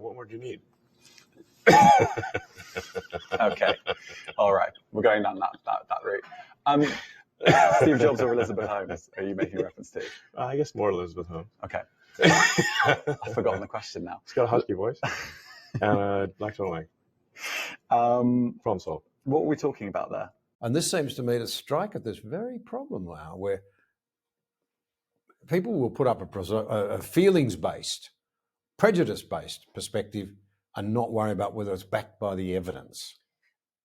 What more do you need? Okay. All right. We're going down that route. Steve Jobs or Elizabeth Holmes are you making reference to? I guess more Elizabeth Holmes. Okay. I've forgotten the question now. She's got a husky voice and black tone leg. Problem solved. What were we talking about there? And this seems to me to strike at this very problem now, where people will put up a feelings-based, prejudice-based perspective and not worry about whether it's backed by the evidence.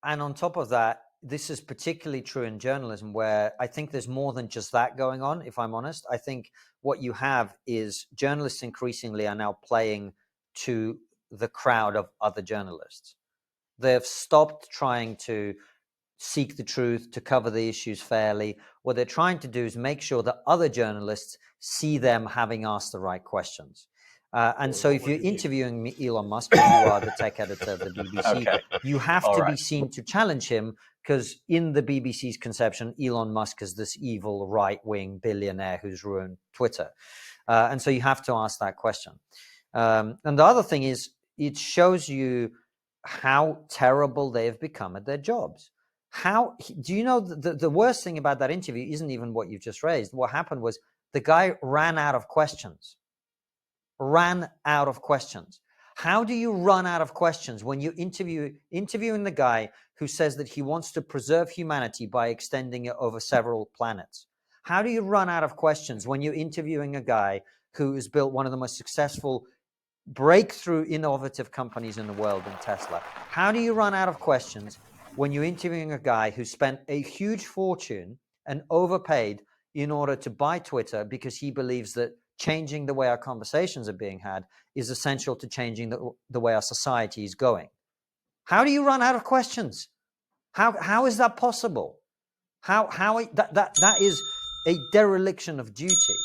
And on top of that, this is particularly true in journalism, where I think there's more than just that going on, if I'm honest. I think what you have is journalists increasingly are now playing to the crowd of other journalists. They've stopped trying to seek the truth, to cover the issues fairly. What they're trying to do is make sure that other journalists see them having asked the right questions. And so if you're interviewing Elon Musk, and you are the tech editor of the BBC, Okay. you have All to right. be seen to challenge him, because in the BBC's conception, Elon Musk is this evil right-wing billionaire who's ruined Twitter. And so you have to ask that question. And the other thing is, it shows you how terrible they have become at their jobs. Do you know the worst thing about that interview isn't even what you've just raised. What happened was the guy ran out of questions. How do you run out of questions when you interviewing the guy who says that he wants to preserve humanity by extending it over several planets? How do you run out of questions when you're interviewing a guy who has built one of the most successful breakthrough innovative companies in the world in Tesla? How do you run out of questions when you're interviewing a guy who spent a huge fortune and overpaid in order to buy Twitter because he believes that changing the way our conversations are being had is essential to changing the way our society is going? How do you run out of questions? How is that possible? That is a dereliction of duty.